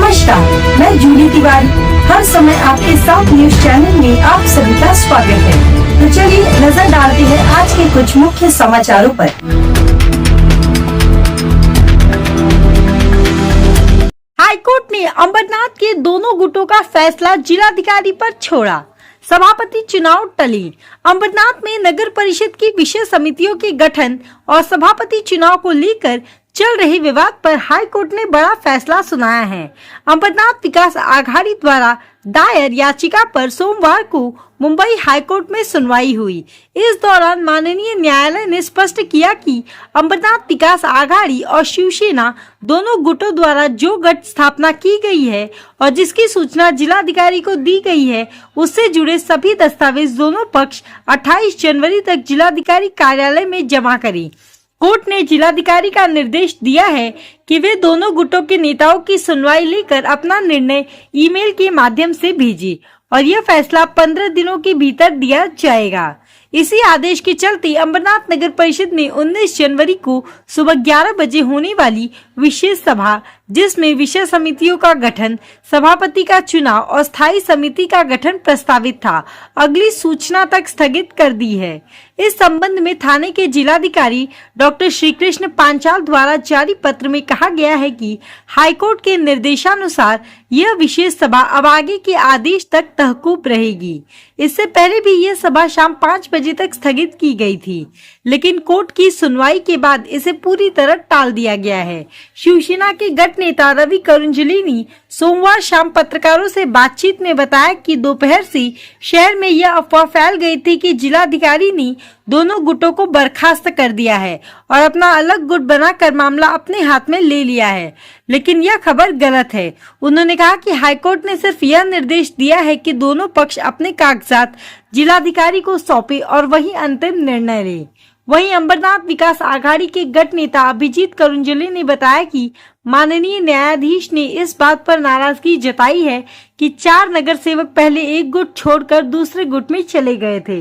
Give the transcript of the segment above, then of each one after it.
नमस्कार, मैं जूली तिवारी। हर समय आपके साथ न्यूज चैनल में आप सभी का स्वागत है। तो चलिए नजर डालते हैं आज के कुछ मुख्य समाचारों पर। हाईकोर्ट ने अंबरनाथ के दोनों गुटों का फैसला जिलाधिकारी पर छोड़ा। सभापति चुनाव टली। अंबरनाथ में नगर परिषद की विशेष समितियों के गठन और सभापति चुनाव को लेकर चल रहे विवाद पर हाई कोर्ट ने बड़ा फैसला सुनाया है। अंबरनाथ विकास आघाड़ी द्वारा दायर याचिका पर सोमवार को मुंबई हाईकोर्ट में सुनवाई हुई। इस दौरान माननीय न्यायालय ने स्पष्ट किया कि अंबरनाथ विकास आघाड़ी और शिवसेना दोनों गुटों द्वारा जो गठ स्थापना की गई है और जिसकी सूचना जिलाधिकारी को दी गई है, उससे जुड़े सभी दस्तावेज दोनों पक्ष 28 जनवरी तक जिलाधिकारी कार्यालय में जमा करें। कोर्ट ने जिलाधिकारी का निर्देश दिया है कि वे दोनों गुटों के नेताओं की सुनवाई लेकर अपना निर्णय ईमेल के माध्यम से भेजें और यह फैसला 15 दिनों के भीतर दिया जाएगा। इसी आदेश के चलते अंबरनाथ नगर परिषद में 19 जनवरी को सुबह 11 बजे होने वाली विशेष सभा, जिसमें विषय समितियों का गठन, सभापति का चुनाव और स्थायी समिति का गठन प्रस्तावित था, अगली सूचना तक स्थगित कर दी है। इस संबंध में थाने के जिलाधिकारी डॉक्टर श्रीकृष्ण पांचाल द्वारा जारी पत्र में कहा गया है कि हाईकोर्ट के निर्देशानुसार यह विशेष सभा अब आगे के आदेश तक तहकूब रहेगी। इससे पहले भी यह सभा शाम 5 बजे तक स्थगित की गई थी, लेकिन कोर्ट की सुनवाई के बाद इसे पूरी तरह टाल दिया गया है। शिवसेना के गठ नेता रवि करुंजली ने सोमवार शाम पत्रकारों से बातचीत में बताया कि दोपहर से शहर में यह अफवाह फैल गई थी कि जिलाधिकारी ने दोनों गुटों को बर्खास्त कर दिया है और अपना अलग गुट बनाकर मामला अपने हाथ में ले लिया है, लेकिन यह खबर गलत है। उन्होंने कहा कि हाईकोर्ट ने सिर्फ यह निर्देश दिया है कि दोनों पक्ष अपने कागजात जिलाधिकारी को सौंपे और वही अंतिम निर्णय ले। वहीं अंबरनाथ विकास आघाड़ी के गठ नेता अभिजीत करुंजली ने बताया कि माननीय न्यायाधीश ने इस बात पर नाराजगी जताई है कि 4 नगर सेवक पहले एक गुट छोड़कर दूसरे गुट में चले गए थे।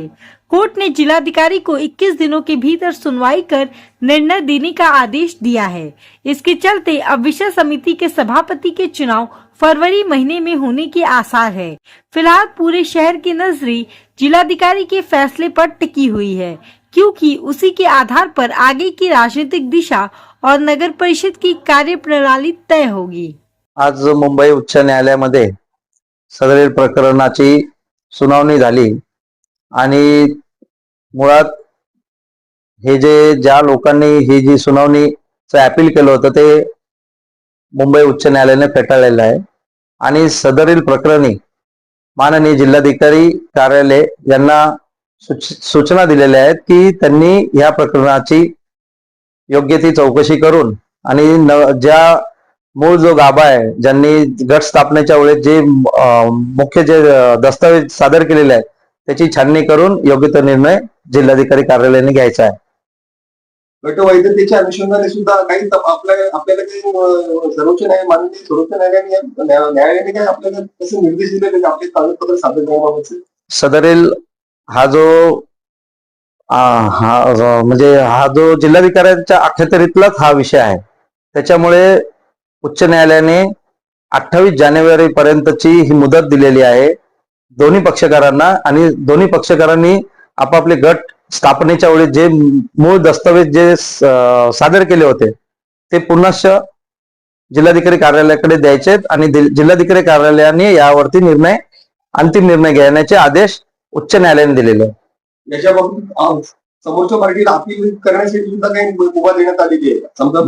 कोर्ट ने जिलाधिकारी को 21 दिनों के भीतर सुनवाई कर निर्णय देने का आदेश दिया है। इसके चलते अब विषय समिति के सभापति के चुनाव फरवरी महीने में होने के आसार है। फिलहाल पूरे शहर की नजरें जिलाधिकारी के फैसले पर टिकी हुई है, क्योंकि उसी के आधार पर आगे की राजनीतिक दिशा और नगर परिषद की कार्यप्रणाली तय होगी। आज मुंबई उच्च न्यायालयामध्ये सदरील प्रकरणाची सुनावणी झाली आणि मुळात हे ज्या लोकांनी ही जी सुनावणीचं अपील केलं होतं ते मुंबई उच्च न्यायालयाने फेटाळलेलं आहे आणि सदरील प्रकरणी माननीय जिल्हाधिकारी कार्यालय यांना सूचना दिलेल्या आहेत की त्यांनी या प्रकरणाची योग्य ती चौकशी करून आणि ज्या मूळ जो गाभा आहे, ज्यांनी गट स्थापनेच्या वेळेस जे मुख्य जे दस्तावेज सादर केलेले आहेत त्याची छाननी करून योग्य तो निर्णय जिल्हाधिकारी कार्यालयाने घ्यायचा आहे। गट वैधतेच्या अनुषंगाने सुद्धा काही आपल्याला काही सर्वोच्च माननीय सर्वोच्च न्यायालयाने काय आपल्याला कसे निर्देश दिले आपले कागदपत्र सादर करण्याबाबत? सदरील हा जो जिल्हाधिकाऱ्यांच्या अखत्यारीतलाच हा विषय आहे, त्याच्यामुळे उच्च न्यायालयाने 28 जानेवारी पर्यंतची ही मुदत दिलेली आहे दोन्ही पक्षकारांना आणि दोन्ही पक्षकारांनी आपापले गट स्थापनेच्या वेळी जे मूळ दस्तावेज जे सादर केले होते ते पुनश्च जिल्हाधिकारी कार्यालयाकडे द्यायचे आणि जिल्हाधिकारी कार्यालयाने यावरती अंतिम निर्णय घेण्याचे आदेश उच्च न्यायालयाने दिलेले आहे। याच्याबाबतीत समोरच्या पार्टीला अपील करण्यासाठी सुद्धा काही मुभा देण्यात आलेली आहे। समजा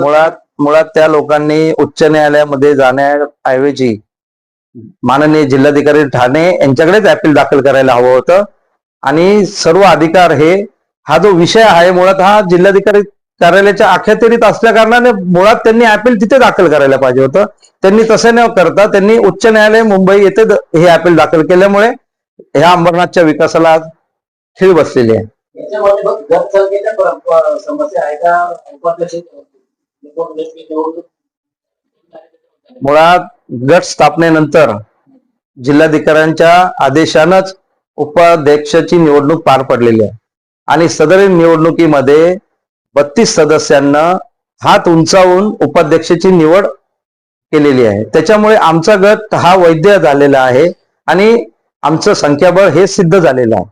मुळात त्या लोकांनी उच्च न्यायालयामध्ये जाण्याऐवजी माननीय जिल्हाधिकारी ठाणे यांच्याकडेच अपील दाखल करायला हवं होतं आणि सर्व अधिकार हा जो विषय आहे मुळात हा जिल्हाधिकारी कार्यालयाच्या अखत्यारीत असल्या कारणाने मुळात त्यांनी अपील तिथे दाखल करायला पाहिजे होतं। त्यांनी तसं न करता त्यांनी उच्च न्यायालय मुंबई येथे हे अपील दाखल केल्यामुळे ह्या अंबरनाथच्या विकासाला आज खीळ बसलेली आहे। मुळात गट स्थापनेनंतर जिल्हाधिकाऱ्यांच्या आदेशानंच उपाध्यक्षाची निवडणूक पार पडलेली आहे आणि सदरील निवडणुकीमध्ये 32 सदस्यांना हात उंचावून उपाध्यक्षाची निवड केलेली आहे. त्याच्यामुळे आमचा गट हा वैध झालेला आहे आणि आमचं संख्याबळ हे सिद्ध झालेलं आहे.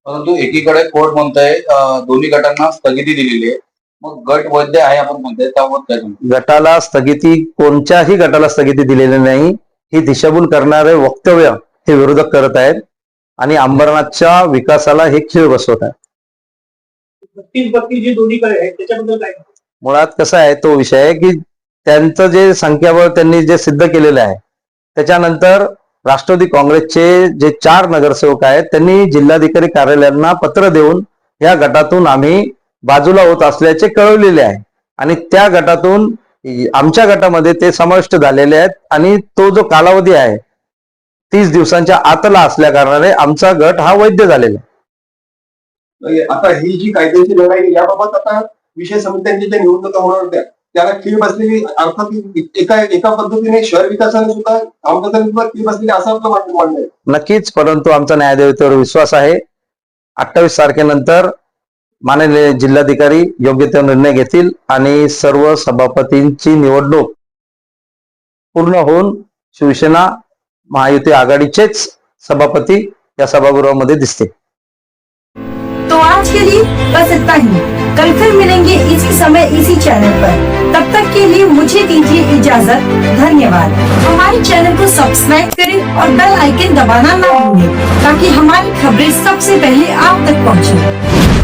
परंतु एकीकडे कोर्ट म्हणतंय दोन्ही गटांना स्थगिती दिलेली आहे. मग गट वैध आहे आपण म्हणतोय, त्यावर काय म्हणतो? गटाला स्थगिती, कोणत्याही गटाला स्थगिती दिलेली नाही, ही दिशाभूल करणारे वक्तव्य हे विरोधक करत आहेत आणि अंबरनाथच्या विकासाला हे खीळ बसवत आहेत. 32 जे दोन्हीकडे आहे त्याच्याबद्दल काय? मुळात कसा आहे तो विषय आहे की त्यांचं जे संख्याबळ त्यांनी जे सिद्ध केलेलं आहे, त्याच्यानंतर राष्ट्रवादी काँग्रेसचे जे 4 नगरसेवक आहेत त्यांनी जिल्हाधिकारी कार्यालयांना पत्र देऊन या गटातून आम्ही बाजूला होत असल्याचे कळवलेले आहे आणि त्या गटातून आमच्या गटामध्ये ते समाविष्ट झालेले आहेत आणि तो जो कालावधी आहे 30 दिवसांच्या आतला असल्या कारणाने आमचा गट हा वैध झालेला आहे. आता ही जी कायद्याची लढाई आहे, याबाबत आता विषय समित्यांच्या ज्या निवडणुका होणार होत्या त्याला खीळ बसलेली, अर्थात एका पद्धतीने शहर विकासाने सुद्धा कामकाजाने सुद्धा खीळ बसलेली असं आपलं म्हणणं आहे. नक्कीच, परंतु आमचा न्यायदेवतेवर विश्वास आहे. 28 तारखेनंतर माननीय जिल्हाधिकारी योग्य ते निर्णय घेतील आणि सर्व सभापतींची निवडणूक पूर्ण होऊन शिवसेना महायुती आघाडीचेच सभापती या सभागृहामध्ये दिसते. तो आज के लिए बस इतना ही। कल फिर मिलेंगे इसी समय इसी चैनल पर। तब तक के लिए मुझे दीजिए इजाजत। धन्यवाद। हमारे चैनल को सब्सक्राइब करें और बेल आइकन दबाना ना भूलें ताकि हमारी खबरें सबसे पहले आप तक पहुंचे।